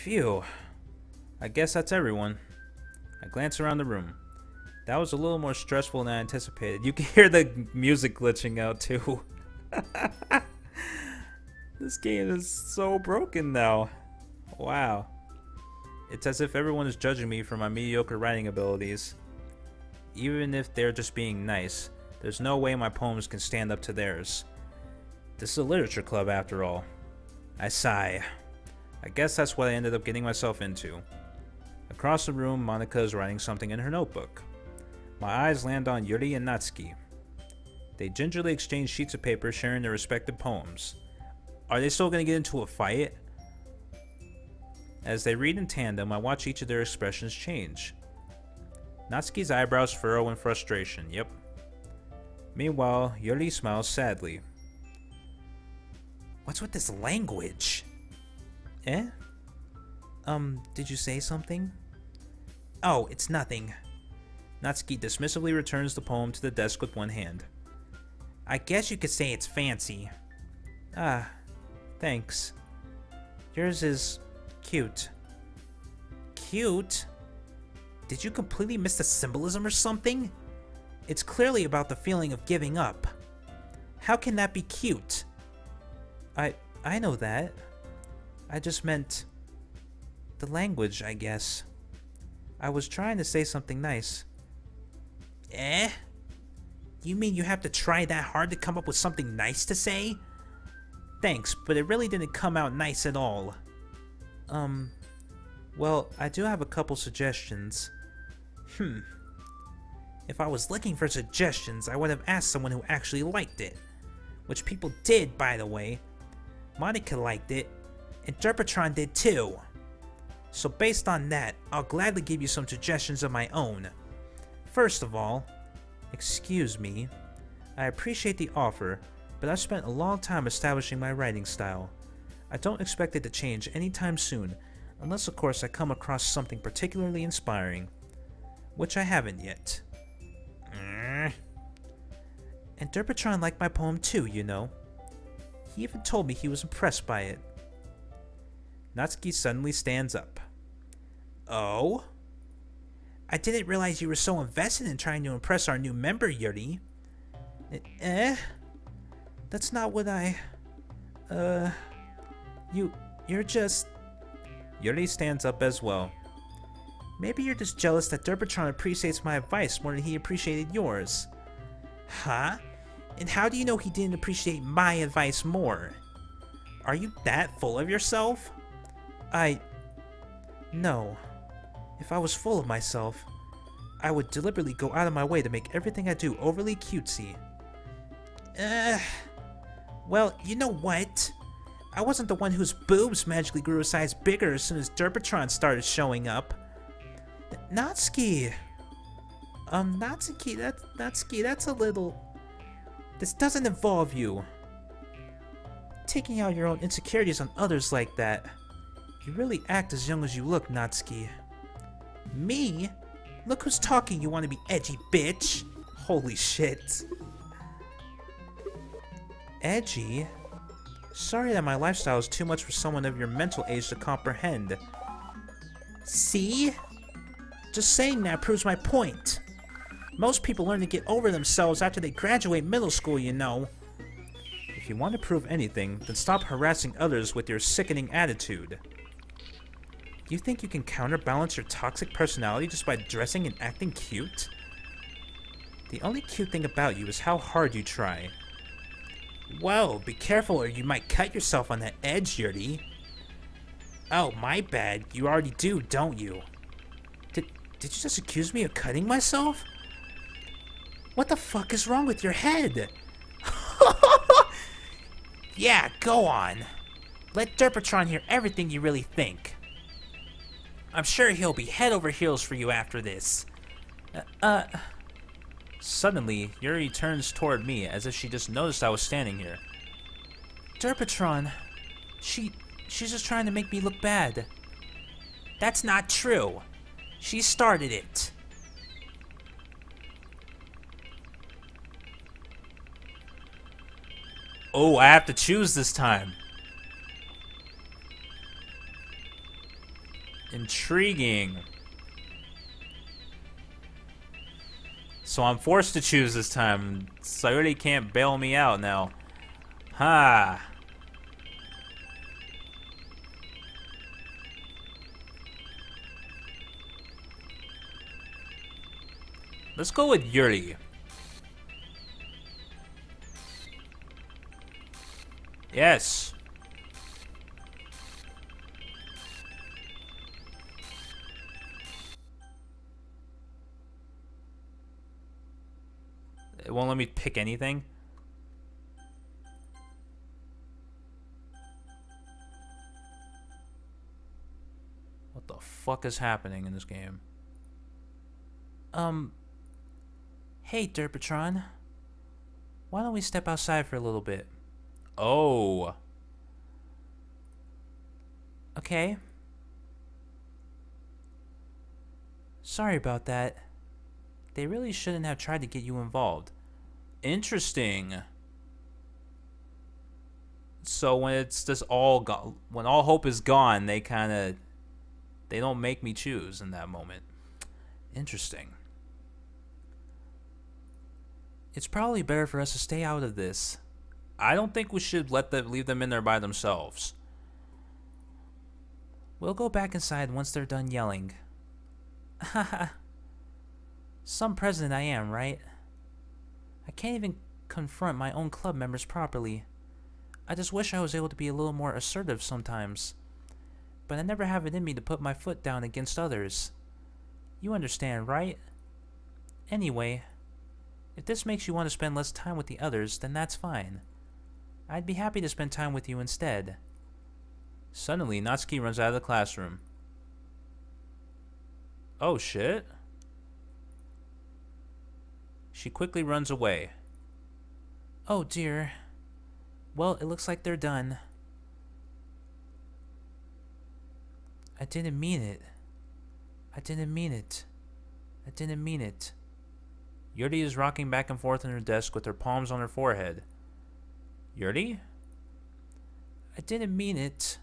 Phew. I guess that's everyone. I glance around the room. That was a little more stressful than I anticipated. You can hear the music glitching out too. This game is so broken now. Wow. It's as if everyone is judging me for my mediocre writing abilities. Even if they're just being nice, there's no way my poems can stand up to theirs. This is a literature club after all. I sigh. I guess that's what I ended up getting myself into. Across the room, Monika is writing something in her notebook. My eyes land on Yuri and Natsuki. They gingerly exchange sheets of paper sharing their respective poems. Are they still going to get into a fight? As they read in tandem, I watch each of their expressions change. Natsuki's eyebrows furrow in frustration, yep. Meanwhile, Yuri smiles sadly. What's with this language? Eh? Did you say something? Oh, it's nothing. Natsuki dismissively returns the poem to the desk with one hand. I guess you could say it's fancy. Ah, thanks. Yours is cute. Cute? Did you completely miss the symbolism or something? It's clearly about the feeling of giving up. How can that be cute? I know that. I just meant the language, I guess. I was trying to say something nice. Eh? You mean you have to try that hard to come up with something nice to say? Thanks, but it really didn't come out nice at all. Well, I do have a couple suggestions. If I was looking for suggestions, I would have asked someone who actually liked it. Which people did, by the way. Monika liked it, and Derpatron did too. So based on that, I'll gladly give you some suggestions of my own. First of all, excuse me, I appreciate the offer, but I've spent a long time establishing my writing style. I don't expect it to change anytime soon, unless of course I come across something particularly inspiring. Which I haven't yet. And Derpatron liked my poem too, you know. He even told me he was impressed by it. Natsuki suddenly stands up. Oh? I didn't realize you were so invested in trying to impress our new member, Yuri. Eh? That's not what I... You're just... Yuri stands up as well. Maybe you're just jealous that Derpatron appreciates my advice more than he appreciated yours. Huh? And how do you know he didn't appreciate my advice more? Are you that full of yourself? No. If I was full of myself, I would deliberately go out of my way to make everything I do overly cutesy. Well, you know what? I wasn't the one whose boobs magically grew a size bigger as soon as Derpatron started showing up. Natsuki! Natsuki, that's a little... This doesn't involve you. Taking out your own insecurities on others like that. You really act as young as you look, Natsuki. Me? Look who's talking, you want to be edgy, bitch! Holy shit. Edgy? Sorry that my lifestyle is too much for someone of your mental age to comprehend. See? Just saying that proves my point. Most people learn to get over themselves after they graduate middle school, you know. If you want to prove anything, then stop harassing others with your sickening attitude. You think you can counterbalance your toxic personality just by dressing and acting cute? The only cute thing about you is how hard you try. Whoa, be careful or you might cut yourself on that edge, Yuri. Oh, my bad. You already do, don't you? Did you just accuse me of cutting myself? What the fuck is wrong with your head? Yeah, go on. Let Derpatron hear everything you really think. I'm sure he'll be head over heels for you after this. Suddenly, Yuri turns toward me as if she just noticed I was standing here. Derpatron, she's just trying to make me look bad. That's not true. She started it. Oh, I have to choose this time. Intriguing. So I'm forced to choose this time. Sayuri can't bail me out now. Ha! Let's go with Yuri. Yes. It won't let me pick anything. What the fuck is happening in this game? Hey, Derpatron. Why don't we step outside for a little bit? Oh. Okay. Sorry about that. They really shouldn't have tried to get you involved. Interesting. So when it's just all gone, when all hope is gone, they don't make me choose in that moment. Interesting. It's probably better for us to stay out of this. I don't think we should leave them in there by themselves. We'll go back inside once they're done yelling. Haha. Some president I am, right? I can't even confront my own club members properly. I just wish I was able to be a little more assertive sometimes. But I never have it in me to put my foot down against others. You understand, right? Anyway, if this makes you want to spend less time with the others, then that's fine. I'd be happy to spend time with you instead. Suddenly, Natsuki runs out of the classroom. Oh shit. She quickly runs away. Oh dear. Well, it looks like they're done. I didn't mean it. I didn't mean it. I didn't mean it. Yuri is rocking back and forth on her desk with her palms on her forehead. Yuri? I didn't mean it.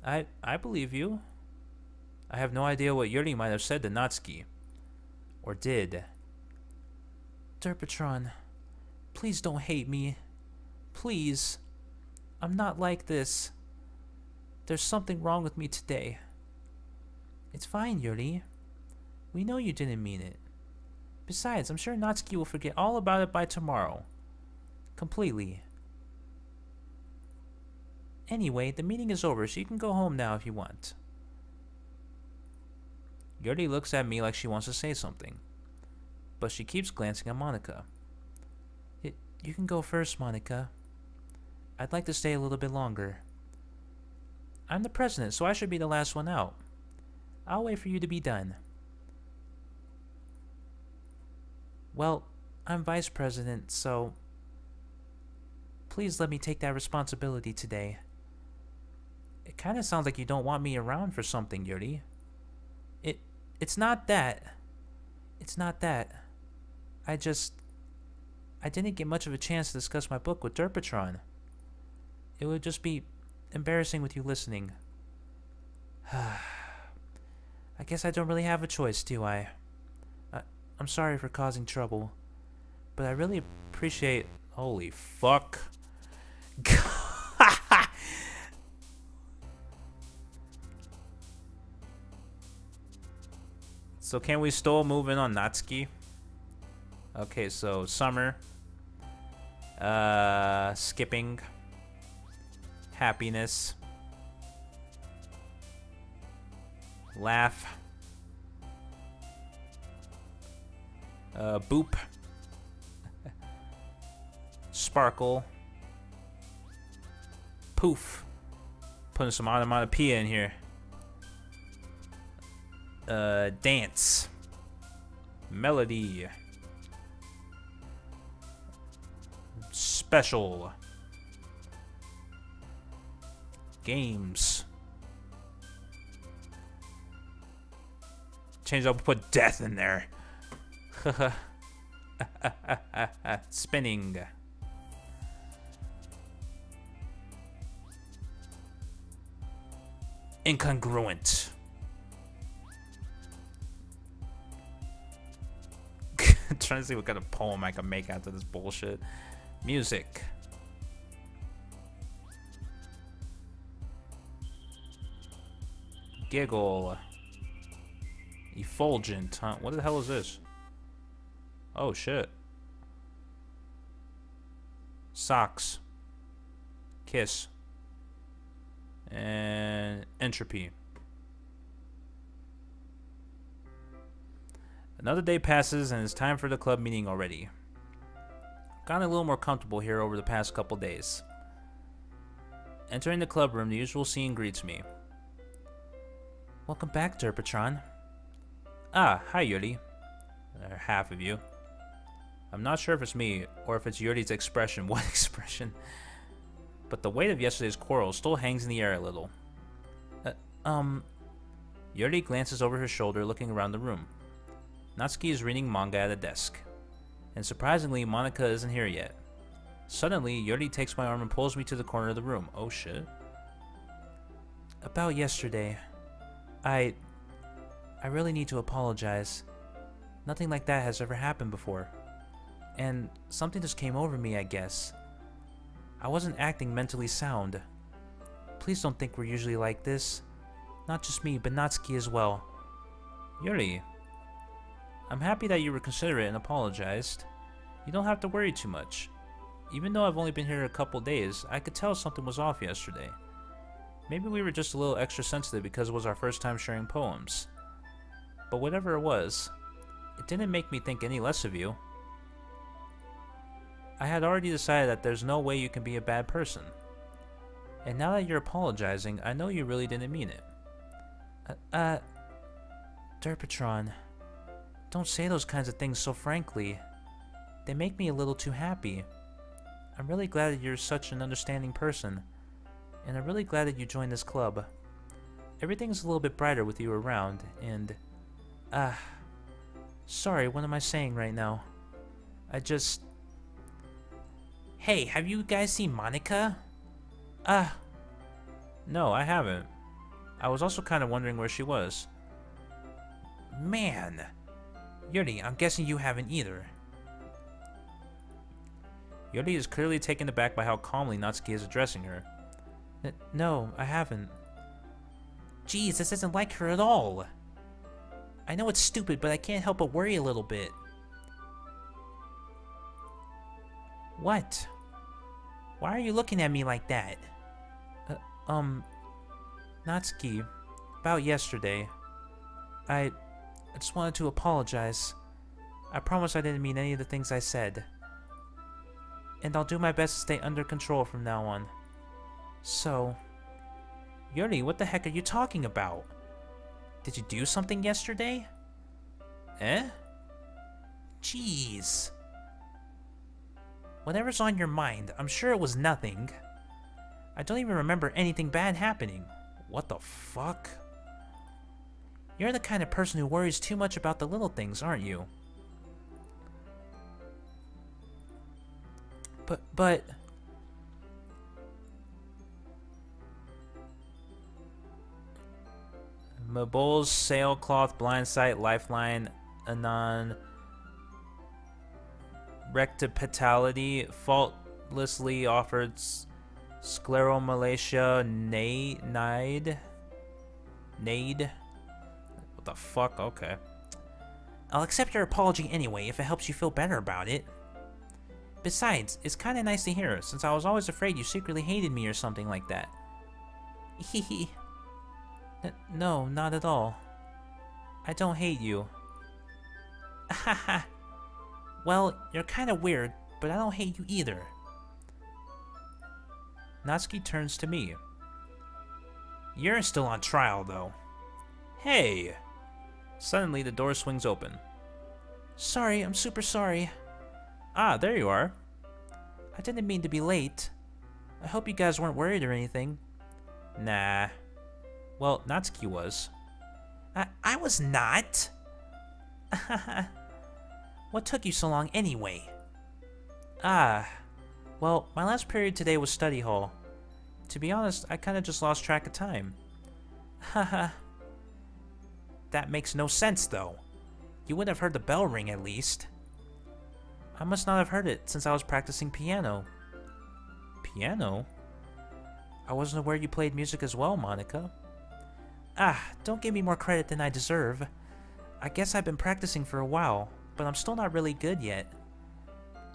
I believe you. I have no idea what Yuri might have said to Natsuki. Or did. Derpatron, please don't hate me. Please. I'm not like this. There's something wrong with me today. It's fine, Yuri. We know you didn't mean it. Besides, I'm sure Natsuki will forget all about it by tomorrow. Completely. Anyway, the meeting is over, so you can go home now if you want. Yuri looks at me like she wants to say something, but she keeps glancing at Monika. You can go first, Monika. I'd like to stay a little bit longer. I'm the president, so I should be the last one out. I'll wait for you to be done. Well, I'm vice president, so please let me take that responsibility today. It kind of sounds like you don't want me around for something, Yuri. It's not that. It's not that. I didn't get much of a chance to discuss my book with Derpatron. It would just be embarrassing with you listening. I guess I don't really have a choice, do I? I'm sorry for causing trouble, but I really appreciate... Holy fuck. So can we still move in on Natsuki? Okay, so summer. Skipping. Happiness. Laugh. Boop. Sparkle. Poof. Putting some onomatopoeia in here. Dance. Melody. Special. Games. Change up, put death in there. Spinning. Incongruent. trying to see what kind of poem I can make out of this bullshit. Music. Giggle. Effulgent, huh? What the hell is this? Oh, shit. Socks. Kiss. And entropy. Another day passes and it's time for the club meeting already. Gotten a little more comfortable here over the past couple days. Entering the club room, the usual scene greets me. Welcome back, Derpatron. Ah, hi Yuri. Or half of you. I'm not sure if it's me or if it's Yuri's expression. What expression? But the weight of yesterday's quarrel still hangs in the air a little. Yuri glances over her shoulder, looking around the room. Natsuki is reading manga at a desk. And surprisingly, Monica isn't here yet. Suddenly, Yuri takes my arm and pulls me to the corner of the room. Oh shit. About yesterday, I really need to apologize. Nothing like that has ever happened before. And something just came over me, I guess. I wasn't acting mentally sound. Please don't think we're usually like this. Not just me, but Natsuki as well. Yuri, I'm happy that you were considerate and apologized. You don't have to worry too much. Even though I've only been here a couple days, I could tell something was off yesterday. Maybe we were just a little extra sensitive because it was our first time sharing poems. But whatever it was, it didn't make me think any less of you. I had already decided that there's no way you can be a bad person. And now that you're apologizing, I know you really didn't mean it. Derpatron, don't say those kinds of things so frankly. They make me a little too happy. I'm really glad that you're such an understanding person. And I'm really glad that you joined this club. Everything's a little bit brighter with you around, and... sorry, what am I saying right now? Hey, have you guys seen Monica? No, I haven't. I was also kind of wondering where she was. Man! Yuri, I'm guessing you haven't either. Yuri is clearly taken aback by how calmly Natsuki is addressing her. No, I haven't. Geez, this isn't like her at all. I know it's stupid, but I can't help but worry a little bit. What? Why are you looking at me like that? Natsuki, about yesterday, I just wanted to apologize. I promise I didn't mean any of the things I said. And I'll do my best to stay under control from now on. So... Yuri, what the heck are you talking about? Did you do something yesterday? Eh? Jeez. Whatever's on your mind, I'm sure it was nothing. I don't even remember anything bad happening. What the fuck? You're the kind of person who worries too much about the little things, aren't you? But... Mabul's sailcloth, blindsight, lifeline, anon, rectipetality, faultlessly offered scleromalacia, nade. What the fuck? Okay. I'll accept your apology anyway if it helps you feel better about it. Besides, it's kinda nice to hear, since I was always afraid you secretly hated me or something like that. Hehe. No, not at all. I don't hate you. Haha. Well, you're kinda weird, but I don't hate you either. Natsuki turns to me. You're still on trial, though. Hey! Suddenly, the door swings open. Sorry, I'm super sorry. Ah, there you are. I didn't mean to be late. I hope you guys weren't worried or anything. Nah. Well, Natsuki was. I was not! What took you so long anyway? Well, my last period today was study hall. To be honest, I kinda just lost track of time. Haha. That makes no sense, though. You would have heard the bell ring, at least. I must not have heard it since I was practicing piano. Piano? I wasn't aware you played music as well, Monica. Ah, don't give me more credit than I deserve. I guess I've been practicing for a while, but I'm still not really good yet.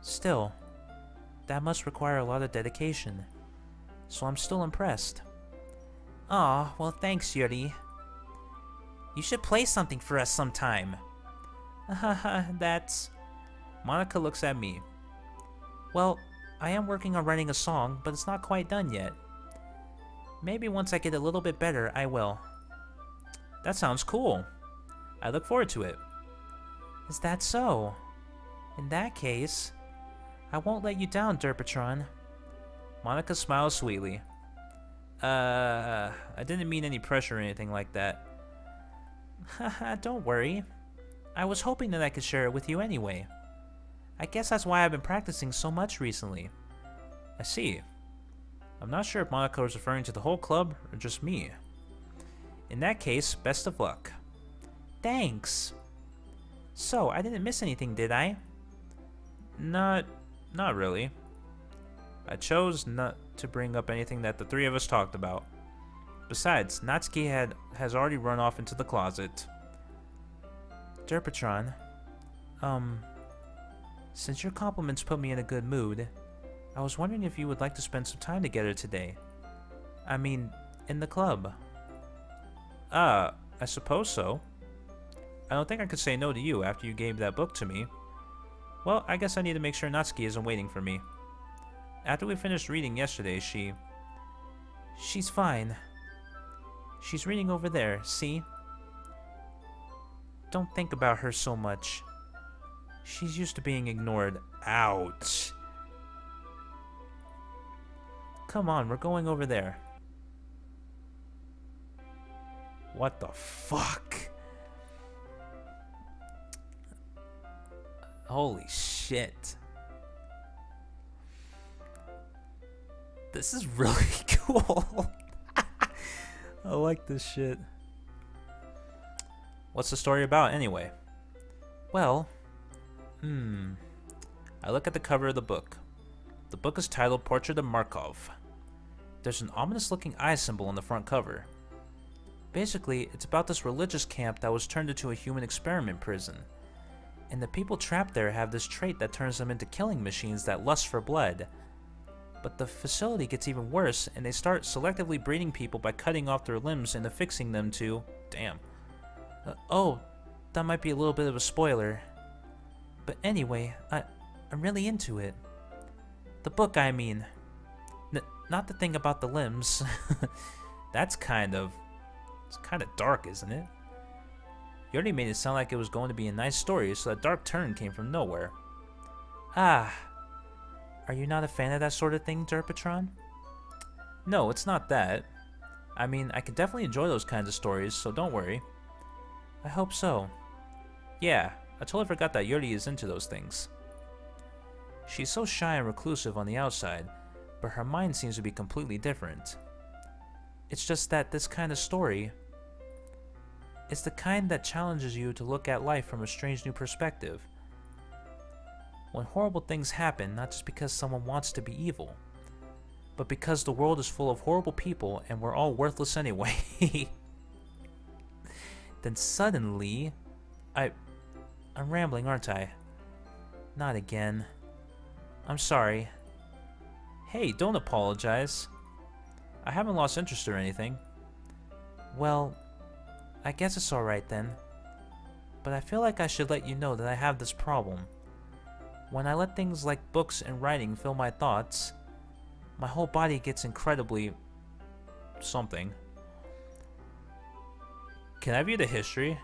Still, that must require a lot of dedication, so I'm still impressed. Aw, well thanks, Yuri. You should play something for us sometime. Haha, that's... Monica looks at me. Well, I am working on writing a song, but it's not quite done yet. Maybe once I get a little bit better, I will. That sounds cool. I look forward to it. Is that so? In that case, I won't let you down, Derpatron. Monica smiles sweetly. I didn't mean any pressure or anything like that. Haha, don't worry. I was hoping that I could share it with you anyway. I guess that's why I've been practicing so much recently. I see. I'm not sure if Monica was referring to the whole club or just me. In that case, best of luck. Thanks. So, I didn't miss anything, did I? Not really. I chose not to bring up anything that the three of us talked about. Besides, Natsuki has already run off into the closet. Derpatron, since your compliments put me in a good mood, I was wondering if you would like to spend some time together today. I mean, in the club. I suppose so. I don't think I could say no to you after you gave that book to me. Well, I guess I need to make sure Natsuki isn't waiting for me. After we finished reading yesterday, She's fine. She's reading over there, see? Don't think about her so much. She's used to being ignored. Ouch. Come on, we're going over there. What the fuck? Holy shit. This is really cool. I like this shit. What's the story about anyway? Well, I look at the cover of the book. The book is titled Portrait of Markov. There's an ominous looking eye symbol on the front cover. Basically, it's about this religious camp that was turned into a human experiment prison. And the people trapped there have this trait that turns them into killing machines that lust for blood. But the facility gets even worse, and they start selectively breeding people by cutting off their limbs and affixing them to... Damn. Oh, that might be a little bit of a spoiler. But anyway, I'm really into it. The book, I mean. Not the thing about the limbs. That's kind of... It's kind of dark, isn't it? You already made it sound like it was going to be a nice story, so that dark turn came from nowhere. Ah. Are you not a fan of that sort of thing, Derpatron? No, it's not that. I mean, I can definitely enjoy those kinds of stories, so don't worry. I hope so. Yeah, I totally forgot that Yuri is into those things. She's so shy and reclusive on the outside, but her mind seems to be completely different. It's just that this kind of story is the kind that challenges you to look at life from a strange new perspective. When horrible things happen, not just because someone wants to be evil, but because the world is full of horrible people and we're all worthless anyway. Then suddenly, I'm rambling, aren't I? Not again. I'm sorry. Hey, don't apologize. I haven't lost interest or anything. Well, I guess it's alright then. But I feel like I should let you know that I have this problem. When I let things like books and writing fill my thoughts, my whole body gets incredibly... something. Can I view the history?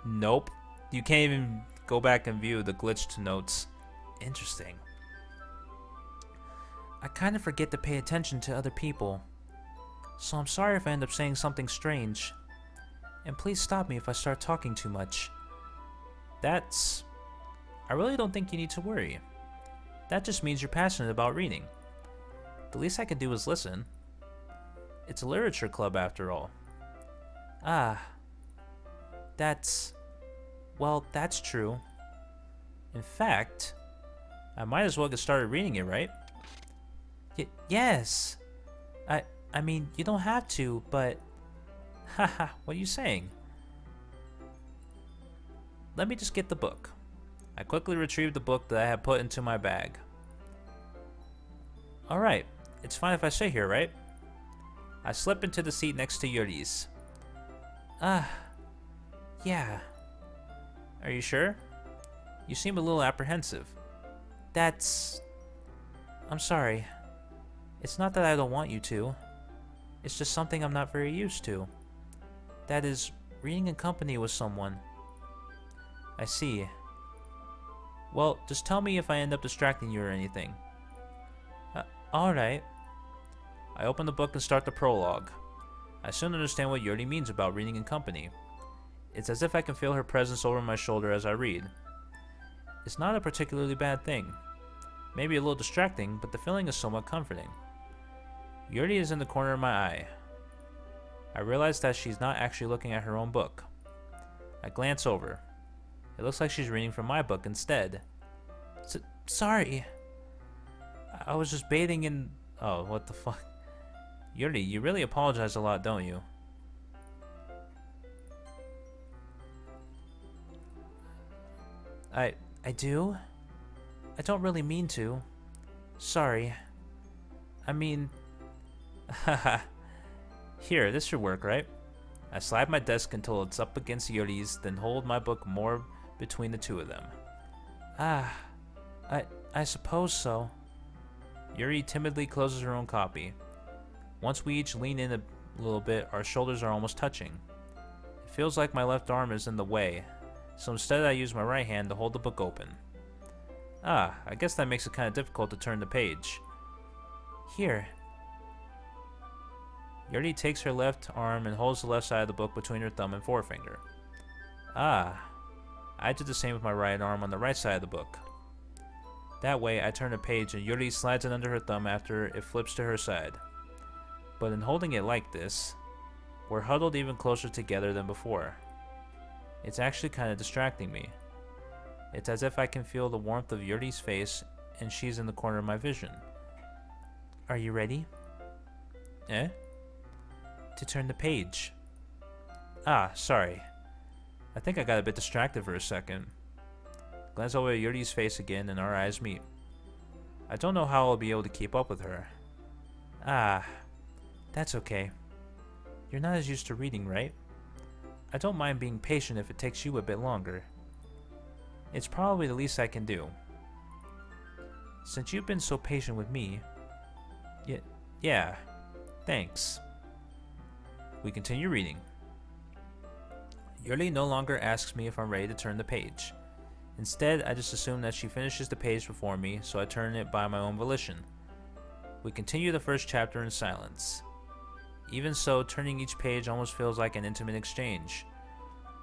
Nope. You can't even go back and view the glitched notes. Interesting. I kind of forget to pay attention to other people. So I'm sorry if I end up saying something strange. And please stop me if I start talking too much. I really don't think you need to worry. That just means you're passionate about reading. The least I can do is listen. It's a literature club after all. Ah. Well, that's true. In fact, I might as well get started reading it, right? Yes. I mean, you don't have to, but... Haha, what are you saying? Let me just get the book. I quickly retrieved the book that I had put into my bag. Alright, it's fine if I sit here, right? I slip into the seat next to Yuri's. Yeah. Are you sure? You seem a little apprehensive. I'm sorry. It's not that I don't want you to. It's just something I'm not very used to. That is, reading in company with someone. I see. Well, just tell me if I end up distracting you or anything. Alright. I open the book and start the prologue. I soon understand what Yuri means about reading in company. It's as if I can feel her presence over my shoulder as I read. It's not a particularly bad thing. Maybe a little distracting, but the feeling is somewhat comforting. Yuri is in the corner of my eye. I realize that she's not actually looking at her own book. I glance over. It looks like she's reading from my book instead. Sorry. I was just bathing in... Oh, what the fuck? Yuri, you really apologize a lot, don't you? I do? I don't really mean to. Sorry. I mean... Haha. Here, this should work, right? I slide my desk until it's up against Yuri's, then hold my book more between the two of them. I suppose so. Yuri timidly closes her own copy. Once we each lean in a little bit, our shoulders are almost touching. It feels like my left arm is in the way, so instead I use my right hand to hold the book open. I guess that makes it kind of difficult to turn the page. Here. Yuri takes her left arm and holds the left side of the book between her thumb and forefinger. I do the same with my right arm on the right side of the book. That way, I turn a page and Yuri slides it under her thumb after it flips to her side. But in holding it like this, we're huddled even closer together than before. It's actually kind of distracting me. It's as if I can feel the warmth of Yuri's face and she's in the corner of my vision. Are you ready? Eh? To turn the page. Sorry. I think I got a bit distracted for a second. Glance over at Yuri's face again and our eyes meet. I don't know how I'll be able to keep up with her. That's okay. You're not as used to reading, right? I don't mind being patient if it takes you a bit longer. It's probably the least I can do. Since you've been so patient with me... Yeah, thanks. We continue reading. Yuri no longer asks me if I'm ready to turn the page. Instead, I just assume that she finishes the page before me, so I turn it by my own volition. We continue the first chapter in silence. Even so, turning each page almost feels like an intimate exchange.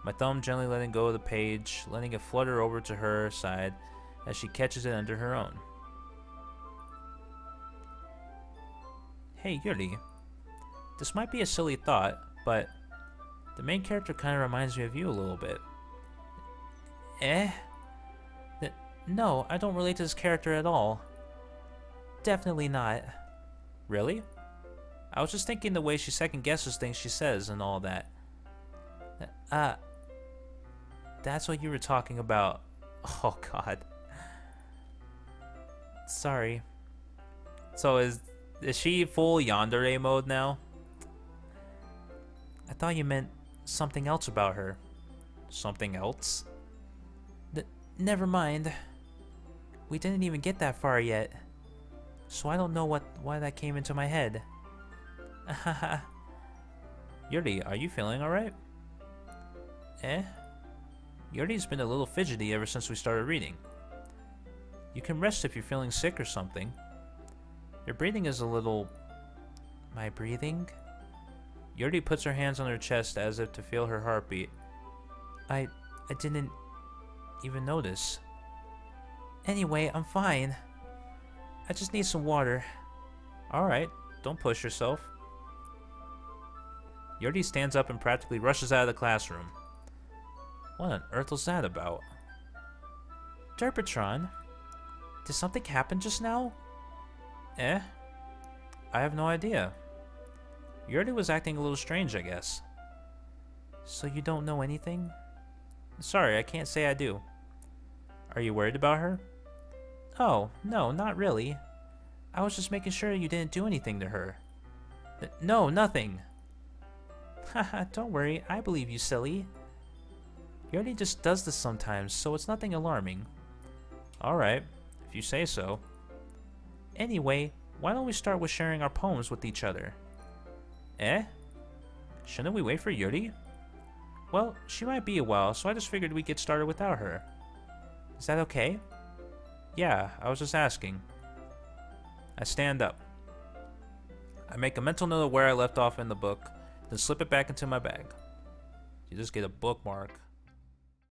My thumb gently letting go of the page, letting it flutter over to her side as she catches it under her own. Hey, Yuri. This might be a silly thought, but the main character kind of reminds me of you a little bit. Eh? No, I don't relate to this character at all. Definitely not. Really? I was just thinking the way she second guesses things she says and all that. That's what you were talking about. Oh god. Sorry. So is she full yandere mode now? I thought you meant something else about her. Something else? Never mind. We didn't even get that far yet. So I don't know why that came into my head. Yuri, are you feeling alright? Eh? Yuri's been a little fidgety ever since we started reading. You can rest if you're feeling sick or something. Your breathing is a little... My breathing? Yuri puts her hands on her chest as if to feel her heartbeat. I didn't even notice. Anyway, I'm fine. I just need some water. Alright, don't push yourself. Yuri stands up and practically rushes out of the classroom. What on earth was that about? Derpatron, did something happen just now? Eh? I have no idea. Yuri was acting a little strange, I guess. So you don't know anything? Sorry, I can't say I do. Are you worried about her? Oh, no, not really. I was just making sure you didn't do anything to her. No, nothing. Haha, don't worry, I believe you, silly. Yuri just does this sometimes, so it's nothing alarming. Alright, if you say so. Anyway, why don't we start with sharing our poems with each other? Eh? Shouldn't we wait for Yuri? Well, she might be a while, so I just figured we'd get started without her. Is that okay? Yeah, I was just asking. I stand up. I make a mental note of where I left off in the book, then slip it back into my bag. You just get a bookmark.